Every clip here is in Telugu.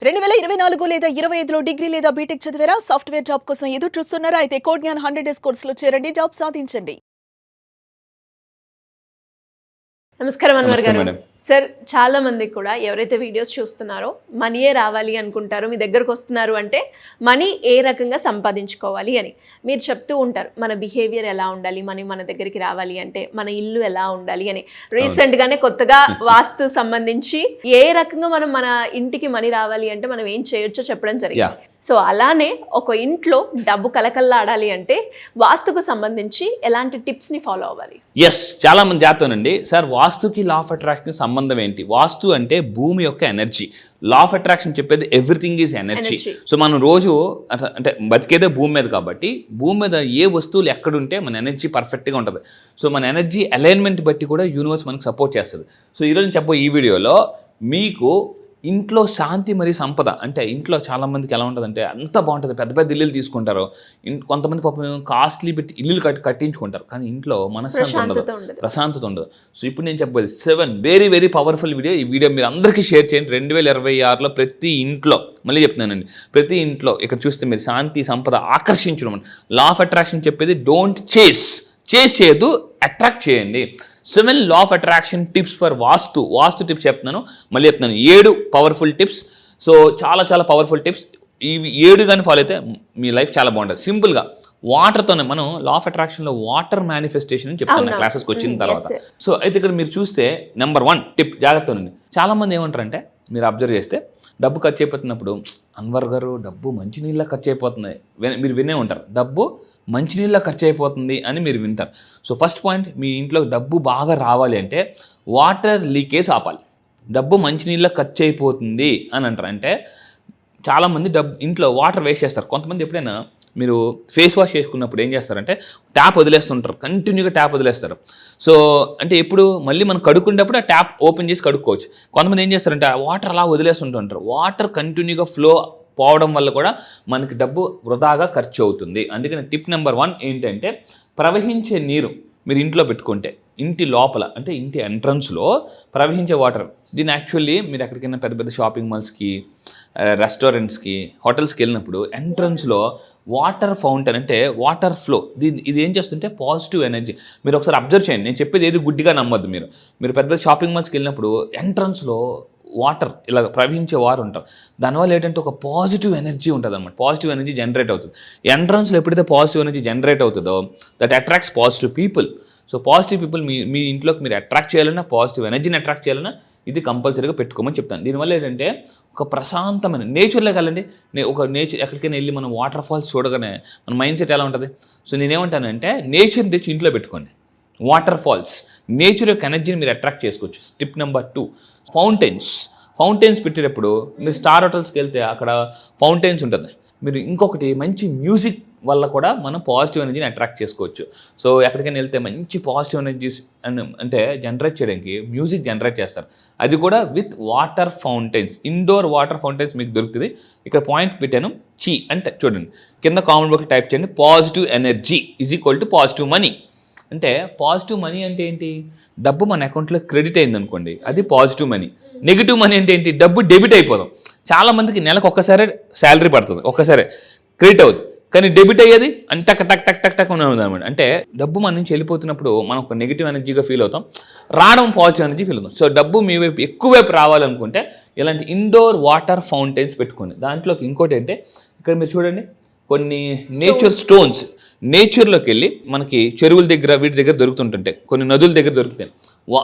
2024 లేదా 25లో డిగ్రీ లేదా బీటెక్ చదివారా? సాఫ్ట్‌వేర్ జాబ్ కోసం ఎదురు చూస్తున్నారా? అయితే కోడ్ జ్ఞాన్ 100 డేస్ కోర్సులో చేరండి. జాబ్ సాధించండి. నమస్కారం అన్వర్ నమస్తే గారు. మేడం. సార్, చాలా మంది కూడా ఎవరైతే వీడియోస్ చూస్తున్నారో మనీయే రావాలి అనుకుంటారు. మీ దగ్గరకు వస్తున్నారు అంటే మనీ ఏ రకంగా సంపాదించుకోవాలి అని మీరు చెప్తూ ఉంటారు. మన బిహేవియర్ ఎలా ఉండాలి, మనీ మన దగ్గరికి రావాలి అంటే మన ఇల్లు ఎలా ఉండాలి అని. రీసెంట్గానే కొత్తగా వాస్తు సంబంధించి ఏ రకంగా మనం మన ఇంటికి మనీ రావాలి అంటే మనం ఏం చేయొచ్చో చెప్పడం జరిగింది. సో అలానే ఒక ఇంట్లో డబ్బు కలకల్లాడాలి అంటే వాస్తుకు సంబంధించి ఎలాంటి టిప్స్ని ఫాలో అవ్వాలి? ఎస్, చాలా మంది జాతోనండి సార్ వాస్తుకి లా ఆఫ్ అట్రాక్షన్ సంబంధం ఏంటి? వాస్తు అంటే భూమి యొక్క ఎనర్జీ. లా ఆఫ్ అట్రాక్షన్ చెప్పేది ఎవ్రీథింగ్ ఈజ్ ఎనర్జీ. సో మనం రోజు అంటే బతికేదే భూమి మీద కాబట్టి భూమి మీద ఏ వస్తువులు ఎక్కడుంటే మన ఎనర్జీ పర్ఫెక్ట్గా ఉంటుంది. సో మన ఎనర్జీ అలైన్మెంట్ బట్టి కూడా యూనివర్స్ మనకు సపోర్ట్ చేస్తుంది. సో ఈరోజు చెప్పబోయే ఈ వీడియోలో మీకు ఇంట్లో శాంతి మరియు సంపద అంటే ఇంట్లో చాలామందికి ఎలా ఉంటుందంటే అంత బాగుంటుంది, పెద్ద పెద్ద ఇల్లులు తీసుకుంటారు, కొంతమంది పాపం కాస్ట్లీ పెట్టి ఇల్లులు కట్టించుకుంటారు, కానీ ఇంట్లో మనశ్శాంతి ఉండదు, ప్రశాంతత ఉండదు. సో ఇప్పుడు నేను చెప్పేది 7 వెరీ వెరీ పవర్ఫుల్ వీడియో. ఈ వీడియో మీరు అందరికీ షేర్ చేయండి. 2026లో ప్రతి ఇంట్లో, మళ్ళీ చెప్తున్నానండి, ప్రతి ఇంట్లో ఇక్కడ చూస్తే మీరు శాంతి సంపద ఆకర్షించడం. లా ఆఫ్ అట్రాక్షన్ చెప్పేది డోంట్ చేస్ చేయదు, అట్రాక్ట్ చేయండి. 7 లా of attraction tips for vastu tips చెప్తున్నాను, మళ్ళీ చెప్తున్నాను 7 పవర్ఫుల్ టిప్స్. సో చాలా చాలా పవర్ఫుల్ టిప్స్. ఇవి 7 కానీ ఫాలో అయితే మీ లైఫ్ చాలా బాగుంటుంది. సింపుల్గా వాటర్తోనే మనం లా ఆఫ్ అట్రాక్షన్లో వాటర్ మేనిఫెస్టేషన్ అని చెప్తాను క్లాసెస్కి వచ్చిన తర్వాత. సో అయితే ఇక్కడ మీరు చూస్తే నెంబర్ 1 టిప్ జాగ్రత్త ఉంది. చాలామంది ఏమంటారంటే మీరు అబ్జర్వ్ చేస్తే డబ్బు ఖర్చు అయిపోతున్నప్పుడు, అన్వర్ గారు డబ్బు మంచినీళ్ళ ఖర్చు అయిపోతుంది, మీరు వినే ఉంటారు, డబ్బు మంచినీళ్ళ ఖర్చు అయిపోతుంది అని మీరు వింటారు. సో ఫస్ట్ పాయింట్, మీ ఇంట్లో డబ్బు బాగా రావాలి అంటే వాటర్ లీకేజ్ ఆపాలి. డబ్బు మంచినీళ్ళ ఖర్చు అయిపోతుంది అని అంటారు అంటే చాలామంది ఇంట్లో వాటర్ వేస్ట్ చేస్తారు. కొంతమంది ఎప్పుడైనా మీరు ఫేస్ వాష్ చేసుకున్నప్పుడు ఏం చేస్తారంటే ట్యాప్ వదిలేస్తుంటారు, కంటిన్యూగా ట్యాప్ వదిలేస్తారు. సో అంటే ఎప్పుడు మళ్ళీ మనం కడుక్కునేటప్పుడు ఆ ట్యాప్ ఓపెన్ చేసి కడుక్కోవచ్చు. కొంతమంది ఏం చేస్తారంటే ఆ వాటర్ అలా వదిలేస్తుంటారు. వాటర్ కంటిన్యూగా ఫ్లో పోవడం వల్ల కూడా మనకి డబ్బు వృధాగా ఖర్చు అవుతుంది. అందుకని టిప్ నెంబర్ 1 ఏంటంటే ప్రవహించే నీరు మీరు ఇంట్లో పెట్టుకుంటే, ఇంటి లోపల అంటే ఇంటి ఎంట్రన్స్లో ప్రవహించే వాటర్. దీన్ని యాక్చువల్లీ మీరు ఎక్కడికైనా పెద్ద పెద్ద షాపింగ్ మాల్స్కి, రెస్టారెంట్స్కి, హోటల్స్కి వెళ్ళినప్పుడు ఎంట్రన్స్లో వాటర్ ఫౌంటైన్ అంటే వాటర్ ఫ్లో, ఇది ఏం చేస్తుంటే పాజిటివ్ ఎనర్జీ. మీరు ఒకసారి అబ్జర్వ్ చేయండి, నేను చెప్పేది ఏది గుడ్డిగా నమ్మద్దు. మీరు పెద్ద పెద్ద షాపింగ్ మాల్స్కి వెళ్ళినప్పుడు ఎంట్రన్స్లో వాటర్ ఇలా ప్రవహించే వారు ఉంటారు. దానివల్ల ఏంటంటే ఒక పాజిటివ్ ఎనర్జీ ఉంటుంది అనమాట. పాజిటివ్ ఎనర్జీ జనరేట్ అవుతుంది. ఎంట్రన్స్లో ఎప్పుడైతే పాజిటివ్ ఎనర్జీ జనరేట్ అవుతుందో that attracts positive people. So positive people మీ ఇంట్లోకి మీరు అట్రాక్ట్ చేయాలన్నా, పాజిటివ్ ఎనర్జీని అట్రాక్ట్ చేయాలన్నా ఇది కంపల్సరీగా పెట్టుకోమని చెప్తాను. దీనివల్ల ఏంటంటే ఒక ప్రశాంతమైన నేచర్లోకి వెళ్ళండి. ఎక్కడికైనా వెళ్ళి మనం వాటర్ ఫాల్స్ చూడగానే మన మైండ్ సెట్ ఎలా ఉంటుంది? సో నేనేమంటానంటే నేచర్ని తెచ్చి ఇంట్లో పెట్టుకోండి. వాటర్ ఫాల్స్, నేచర్ యొక్క ఎనర్జీని మీరు అట్రాక్ట్ చేసుకోవచ్చు. స్టెప్ నెంబర్ 2, ఫౌంటైన్స్ పెట్టేటప్పుడు మీరు స్టార్ హోటల్స్కి వెళ్తే అక్కడ ఫౌంటైన్స్ ఉంటుంది. మీరు ఇంకొకటి మంచి మ్యూజిక్ వల్ల కూడా మనం పాజిటివ్ ఎనర్జీని అట్రాక్ట్ చేసుకోవచ్చు. సో ఎక్కడికైనా వెళ్తే మంచి పాజిటివ్ ఎనర్జీస్ అంటే జనరేట్ చేయడానికి మ్యూజిక్ జనరేట్ చేస్తారు. అది కూడా with water fountains, indoor water fountains మీకు దొరుకుతుంది. ఇక్కడ పాయింట్ పెట్టాను, చీ అంటే చూడండి, కింద కామెంట్ బాక్స్లో టైప్ చేయండి, positive energy is equal to positive money. అంటే పాజిటివ్ మనీ అంటే ఏంటి? డబ్బు మన అకౌంట్లో క్రెడిట్ అయింది అనుకోండి, అది పాజిటివ్ మనీ. నెగిటివ్ మనీ అంటే ఏంటి? డబ్బు డెబిట్ అయిపోదాం. చాలామందికి నెలకు ఒక్కసారి శాలరీ పడుతుంది, ఒక్కసారి క్రెడిట్ అవుతుంది, కానీ డెబిట్ అయ్యేది అంటే టక్ టక్ టక్ టక్ టక్ ఉన్నది అనమాట. అంటే డబ్బు మన నుంచి వెళ్ళిపోతున్నప్పుడు మనం ఒక నెగిటివ్ ఎనర్జీగా ఫీల్ అవుతాం, రావడం పాజిటివ్ ఎనర్జీ ఫీల్ అవుతాం. సో డబ్బు మీ వైపు ఎక్కువ వైపు రావాలనుకుంటే ఇలాంటి ఇండోర్ వాటర్ ఫౌంటైన్స్ పెట్టుకోండి. దాంట్లోకి ఇంకోటి అంటే ఇక్కడ మీరు చూడండి, కొన్ని నేచర్ స్టోన్స్, నేచర్లోకి వెళ్ళి మనకి చెరువుల దగ్గర వీటి దగ్గర దొరుకుతుంటుంటాయి, కొన్ని నదుల దగ్గర దొరుకుతాయి.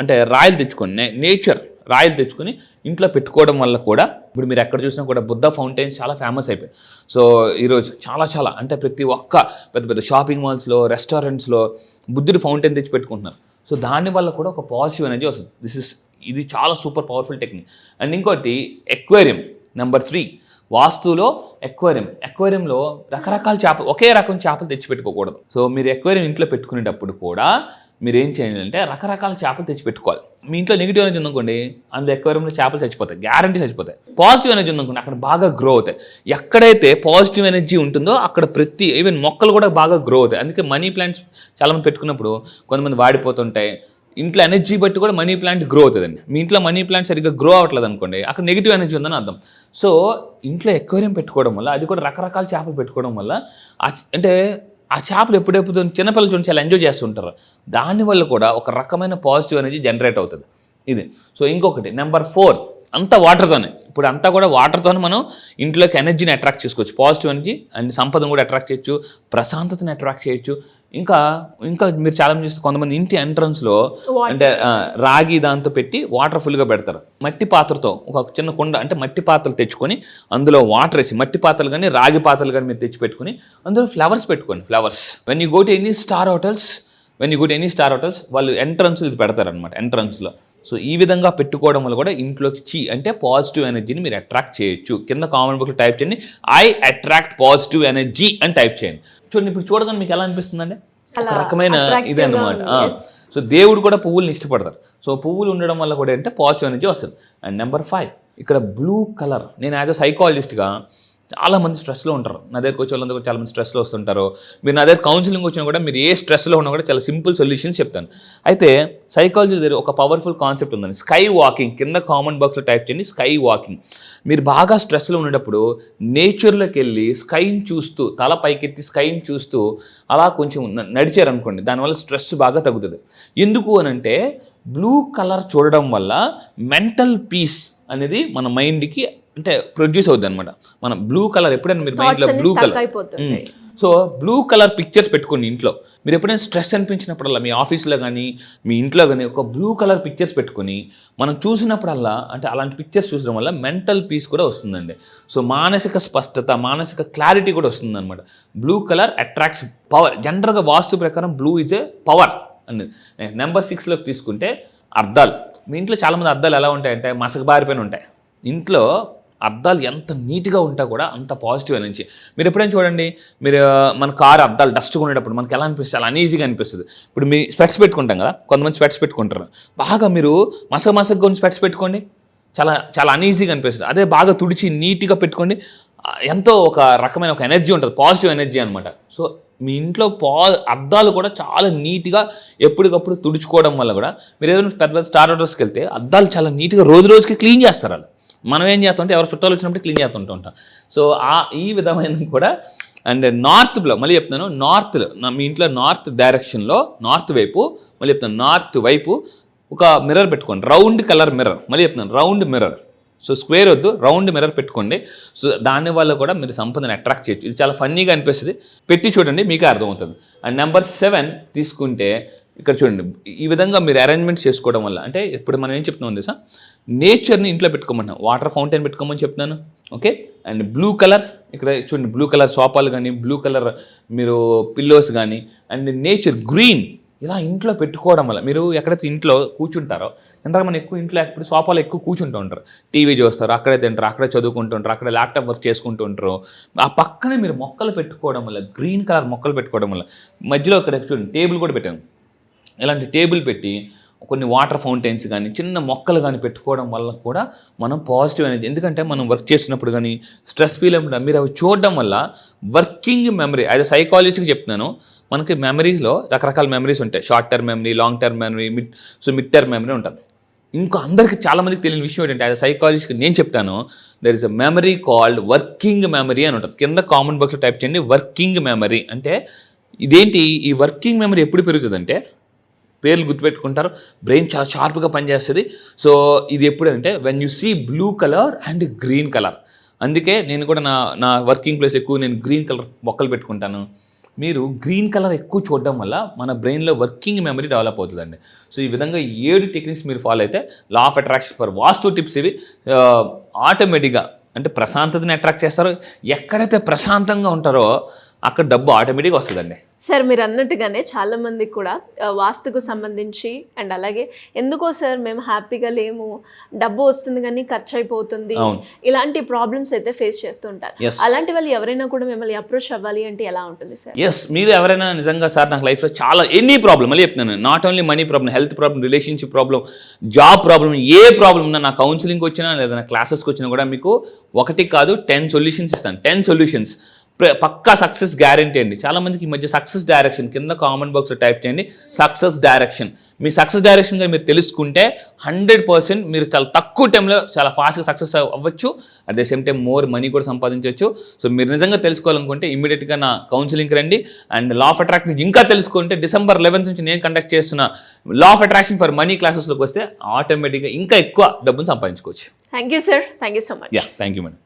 అంటే రాయలు తెచ్చుకొని, నేచర్ రాయలు తెచ్చుకొని ఇంట్లో పెట్టుకోవడం వల్ల కూడా ఇప్పుడు మీరు ఎక్కడ చూసినా కూడా బుద్ధ ఫౌంటైన్స్ చాలా ఫేమస్ అయిపోయాయి. సో ఈరోజు చాలా అంటే ప్రతి ఒక్క పెద్ద పెద్ద షాపింగ్ మాల్స్లో, రెస్టారెంట్స్లో బుద్ధుడి ఫౌంటైన్ తెచ్చి పెట్టుకుంటున్నారు. సో దానివల్ల కూడా ఒక పాజిటివ్ ఎనర్జీ వస్తుంది. ఇది చాలా సూపర్ పవర్ఫుల్ టెక్నిక్. అండ్ ఇంకోటి ఎక్వేరియం, నెంబర్ 3 వాస్తులో ఎక్వేరియంలో రకరకాల చేపలు, ఒకే రకం చేపలు తెచ్చిపెట్టుకోకూడదు. సో మీరు ఎక్వేరియం ఇంట్లో పెట్టుకునేటప్పుడు కూడా మీరు ఏం చేయాలి అంటే రకరకాల చేపలు తెచ్చిపెట్టుకోవాలి. మీ ఇంట్లో నెగిటివ్ ఎనర్జీ ఉందనుకోండి, అందులో ఎక్వేరియంలో చేపలు చచ్చిపోతాయి, గ్యారంటీ చచ్చిపోతాయి. పాజిటివ్ ఎనర్జీ ఉందనుకోండి, అక్కడ బాగా గ్రో అవుతాయి. ఎక్కడైతే పాజిటివ్ ఎనర్జీ ఉంటుందో అక్కడ ఈవెన్ మొక్కలు కూడా బాగా గ్రో అవుతాయి. అందుకే మనీ ప్లాంట్స్ చాలామంది పెట్టుకున్నప్పుడు కొంతమంది వాడిపోతుంటాయి. ఇంట్లో ఎనర్జీ బట్టి కూడా మనీ ప్లాంట్ గ్రో అవుతుందండి. మీ ఇంట్లో మనీ ప్లాంట్ సరిగ్గా గ్రో అవ్వట్లేదు అనుకోండి, అక్కడ నెగిటివ్ ఎనర్జీ ఉందని అర్థం. సో ఇంట్లో ఎక్వేరియం పెట్టుకోవడం వల్ల, అది కూడా రకరకాల చేపలు పెట్టుకోవడం వల్ల అంటే ఆ చేపలు ఎప్పుడెప్పుడు చిన్నపిల్లలు చూసి చాలా ఎంజాయ్ చేస్తుంటారు, దానివల్ల కూడా ఒక రకమైన పాజిటివ్ ఎనర్జీ జనరేట్ అవుతుంది ఇది. సో ఇంకొకటి నెంబర్ 4, అంతా వాటర్తోనే. ఇప్పుడు అంతా కూడా వాటర్తోనే మనం ఇంట్లోకి ఎనర్జీని అట్రాక్ట్ చేసుకోవచ్చు, పాజిటివ్ ఎనర్జీ అండ్ సంపదను కూడా అట్రాక్ట్ చేయొచ్చు, ప్రశాంతతని అట్రాక్ట్ చేయొచ్చు. ఇంకా మీరు చాలా మంది చూస్తే కొంతమంది ఇంటి ఎంట్రన్స్లో అంటే రాగి దాంతో పెట్టి వాటర్ ఫుల్గా పెడతారు. మట్టి పాత్రతో ఒక చిన్న కుండ అంటే మట్టి పాత్రలు తెచ్చుకొని అందులో వాటర్ వేసి, మట్టి పాత్రలు కానీ రాగి పాత్రలు కానీ మీరు తెచ్చి పెట్టుకుని అందులో ఫ్లవర్స్ పెట్టుకోండి. Flowers when you go to any star hotels వాళ్ళు ఎంట్రన్స్ ఇది పెడతారనమాట ఎంట్రన్స్లో. సో ఈ విధంగా పెట్టుకోవడం వల్ల కూడా ఇంట్లోకి అంటే పాజిటివ్ ఎనర్జీని మీరు అట్రాక్ట్ చేయొచ్చు. కింద కామెంట్ బాక్స్లో టైప్ చేయండి, ఐ అట్రాక్ట్ పాజిటివ్ ఎనర్జీ అని టైప్ చేయండి. చూడండి ఇప్పుడు చూడగానే మీకు ఎలా అనిపిస్తుందండి, ఒక రకమైన ఇదే అనమాట. సో దేవుడు కూడా పువ్వుల్ని ఇష్టపడతారు. సో పువ్వులు ఉండడం వల్ల కూడా ఏంటంటే పాజిటివ్ ఎనర్జీ వస్తుంది. అండ్ నెంబర్ 5 ఇక్కడ బ్లూ కలర్. నేను యాజ్ అ సైకాలజిస్ట్గా చాలామంది స్ట్రెస్లో ఉంటారు, నా దగ్గరకు వచ్చే వాళ్ళందరూ చాలామంది స్ట్రెస్లో వస్తుంటారు. మీరు నా దగ్గర కౌన్సిలింగ్ వచ్చినా కూడా మీరు ఏ స్ట్రెస్లో ఉన్నా కూడా చాలా సింపుల్ సొల్యూషన్స్ చెప్తాను. అయితే సైకాలజీ దగ్గర ఒక పవర్ఫుల్ కాన్సెప్ట్ ఉందండి, స్కై వాకింగ్. కింద కామెంట్ బాక్స్లో టైప్ చేయండి స్కై వాకింగ్. మీరు బాగా స్ట్రెస్లో ఉండేటప్పుడు నేచర్లోకి వెళ్ళి స్కైని చూస్తూ, తల పైకెత్తి స్కైని చూస్తూ అలా కొంచెం నడిచారనుకోండి, దానివల్ల స్ట్రెస్ బాగా తగ్గుతుంది. ఎందుకు అనంటే బ్లూ కలర్ చూడడం వల్ల మెంటల్ పీస్ అనేది మన మైండ్కి అంటే ప్రొడ్యూస్ అవుతుంది అనమాట. మనం బ్లూ కలర్ ఎప్పుడైనా మీరు మైండ్లో blue colour, so blue colour pictures పెట్టుకోండి ఇంట్లో. మీరు ఎప్పుడైనా స్ట్రెస్ అనిపించినప్పుడల్లా మీ ఆఫీస్లో కానీ మీ ఇంట్లో కానీ ఒక బ్లూ కలర్ పిక్చర్స్ పెట్టుకొని మనం చూసినప్పుడల్లా అంటే అలాంటి పిక్చర్స్ చూసడం వల్ల మెంటల్ పీస్ కూడా వస్తుందండి. సో మానసిక స్పష్టత, మానసిక క్లారిటీ కూడా వస్తుంది అనమాట. Blue colour attracts power. జనరల్గా వాస్తు ప్రకారం బ్లూ ఈజ్ ఏ పవర్ అనేది. నెంబర్ 6లోకి తీసుకుంటే అద్దాలు. మీ ఇంట్లో చాలామంది అద్దాలు ఎలా ఉంటాయంటే మసకబారిపోయిన ఉంటాయి. ఇంట్లో అద్దాలు ఎంత నీట్గా ఉంటా కూడా అంత పాజిటివ్ ఎనర్జీ. మీరు ఎప్పుడైనా చూడండి, మీరు మన కారు అద్దాలు డస్ట్గా ఉండేటప్పుడు మనకి ఎలా అనిపిస్తుంది, చాలా అనీజీగా అనిపిస్తుంది. ఇప్పుడు మీ స్పెట్స్ పెట్టుకుంటాం కదా, కొంతమంది స్పెట్స్ పెట్టుకుంటారు, బాగా మీరు మసకగా ఉన్న స్పెట్స్ పెట్టుకోండి, చాలా చాలా అనీజీగా అనిపిస్తుంది. అదే బాగా తుడిచి నీట్గా పెట్టుకోండి, ఎంతో ఒక రకమైన ఒక ఎనర్జీ ఉంటుంది, పాజిటివ్ ఎనర్జీ అనమాట. సో మీ ఇంట్లో అద్దాలు కూడా చాలా నీట్గా ఎప్పటికప్పుడు తుడుచుకోవడం వల్ల కూడా మీరు ఏదైనా పెద్ద పెద్ద స్టార్ హోటల్స్కి వెళ్తే అద్దాలు చాలా నీట్గా రోజుకి క్లీన్ చేస్తారు వాళ్ళు. మనం ఏం చేస్తామంటే ఎవరు చుట్టాలు వచ్చినప్పుడు క్లీన్ చేస్తుంటూ ఉంటాం. సో ఈ విధమైన కూడా. అండ్ నార్త్లో మళ్ళీ చెప్తున్నాను, నార్త్లో మీ ఇంట్లో నార్త్ డైరెక్షన్లో, నార్త్ వైపు మళ్ళీ చెప్తాను, నార్త్ వైపు ఒక మిర్రర్ పెట్టుకోండి, రౌండ్ కలర్ మిర్రర్. మళ్ళీ చెప్తున్నాను రౌండ్ మిర్రర్. సో స్క్వేర్ వద్దు, రౌండ్ మిర్రర్ పెట్టుకోండి. సో దానివల్ల కూడా మీరు సంపదను అట్రాక్ట్ చేయొచ్చు. ఇది చాలా ఫన్నీగా అనిపిస్తుంది, పెట్టి చూడండి మీకే అర్థమవుతుంది. అండ్ నెంబర్ 7 తీసుకుంటే ఇక్కడ చూడండి, ఈ విధంగా మీరు అరేంజ్మెంట్స్ చేసుకోవడం వల్ల అంటే ఇప్పుడు మనం ఏం చెప్తున్నాం తెలుసా, నేచర్ని ఇంట్లో పెట్టుకోమన్నాం, వాటర్ ఫౌంటైన్ పెట్టుకోమని చెప్తున్నాను. ఓకే. అండ్ బ్లూ కలర్ ఇక్కడ చూడండి, బ్లూ కలర్ సోఫాలు కానీ, బ్లూ కలర్ మీరు పిల్లోస్ కానీ, అండ్ నేచర్ గ్రీన్ ఇలా ఇంట్లో పెట్టుకోవడం వల్ల మీరు ఎక్కడైతే ఇంట్లో కూర్చుంటారో, ఎందుకంటే మనం ఎక్కువ ఇంట్లో ఇప్పుడు సోఫాలో ఎక్కువ కూర్చుంటూ ఉంటారు, టీవీ చూస్తారు, అక్కడే తింటారు, అక్కడే చదువుకుంటుంటారు, అక్కడే ల్యాప్టాప్ వర్క్ చేసుకుంటూ ఉంటారు. ఆ పక్కనే మీరు మొక్కలు పెట్టుకోవడం వల్ల, గ్రీన్ కలర్ మొక్కలు పెట్టుకోవడం వల్ల, మధ్యలో ఇక్కడ చూడండి టేబుల్ కూడా పెట్టాను, ఇలాంటి టేబుల్ పెట్టి కొన్ని వాటర్ ఫౌంటైన్స్ కానీ చిన్న మొక్కలు కానీ పెట్టుకోవడం వల్ల కూడా మనం పాజిటివ్ అనేది. ఎందుకంటే మనం వర్క్ చేసినప్పుడు కానీ స్ట్రెస్ ఫీల్ అయినప్పుడు మీరు అవి చూడడం వల్ల వర్కింగ్ మెమరీ, యాజ్ అ సైకాలజిస్ట్కి చెప్తున్నాను, మనకి మెమరీస్లో రకరకాల మెమరీస్ ఉంటాయి, short term memory, long term memory, mid term memory ఉంటుంది. ఇంకా అందరికీ చాలామందికి తెలియని విషయం ఏంటంటే యాజ్ అ సైకాలజిస్ట్కి నేను చెప్తాను, there is a memory called working memory అని ఉంటుంది. కింద కామెంట్ బాక్స్లో టైప్ చేయండి వర్కింగ్ మెమరీ. అంటే ఇదేంటి, ఈ వర్కింగ్ మెమరీ ఎప్పుడు పెరుగుతుందంటే, పేర్లు గుర్తుపెట్టుకుంటారు, బ్రెయిన్ చాలా షార్ప్గా పనిచేస్తుంది. సో ఇది ఎప్పుడంటే when you sea blue colour and green colour. అందుకే నేను కూడా నా వర్కింగ్ ప్లేస్ ఎక్కువ నేను గ్రీన్ కలర్ మొక్కలు పెట్టుకుంటాను. మీరు గ్రీన్ కలర్ ఎక్కువ చూడడం వల్ల మన బ్రెయిన్లో వర్కింగ్ మెమరీ డెవలప్ అవుతుందండి. సో ఈ విధంగా 7 టెక్నిక్స్ మీరు ఫాలో అయితే లా of attraction for vastu tips ఇవి ఆటోమేటిక్గా అంటే ప్రశాంతతని అట్రాక్ట్ చేస్తారు. ఎక్కడైతే ప్రశాంతంగా ఉంటారో అక్కడ డబ్బు ఆటోమేటిక్గా వస్తుందండి. సార్ మీరు అన్నట్టుగానే చాలామంది కూడా వాస్తుకు సంబంధించి అండ్ అలాగే ఎందుకో సార్ మేము హ్యాపీగా లేము, డబ్బు వస్తుంది కానీ ఖర్చు అయిపోతుంది, ఇలాంటి ప్రాబ్లమ్స్ అయితే ఫేస్ చేస్తుంటారు. అలాంటి వాళ్ళు ఎవరైనా కూడా మిమ్మల్ని అప్రోచ్ అవ్వాలి అంటే ఎలా ఉంటుంది సార్? ఎస్, మీరు ఎవరైనా నిజంగా సార్ నాకు లైఫ్లో చాలా ఎనీ ప్రాబ్లమ్ మళ్ళీ చెప్తున్నాను, not only money problem, health problem, relationship problem, job problem, A problem ఉన్నా నా కౌన్సిలింగ్కి వచ్చినా లేదా నా క్లాసెస్కి వచ్చినా కూడా మీకు 1 కాదు 10 సొల్యూషన్స్ ఇస్తాను. 10 సొల్యూషన్స్ పక్కా సక్సెస్ గ్యారంటీ అండి. చాలా మందికి ఈ మధ్య సక్సెస్ డైరెక్షన్ కింద కామెంట్ బాక్స్లో టైప్ చేయండి, సక్సెస్ డైరెక్షన్. మీ సక్సెస్ డైరెక్షన్గా మీరు తెలుసుకుంటే 100% మీరు చాలా తక్కువ టైంలో చాలా ఫాస్ట్గా సక్సెస్ అవ్వచ్చు. At the same time more money కూడా సంపాదించవచ్చు. సో మీరు నిజంగా తెలుసుకోవాలనుకుంటే ఇమీడియట్గా నా కౌన్సిలింగ్కి రండి. అండ్ లా ఆఫ్ అట్రాక్షన్ ఇంకా తెలుసుకుంటే December 11th నుంచి నేను కండక్ట్ చేస్తున్న law of attraction for money క్లాసెస్లోకి వస్తే ఆటోమేటిక్గా ఇంకా ఎక్కువ డబ్బును సంపాదించుకోవచ్చు. Thank you sir, thank you so much. Thank you madam.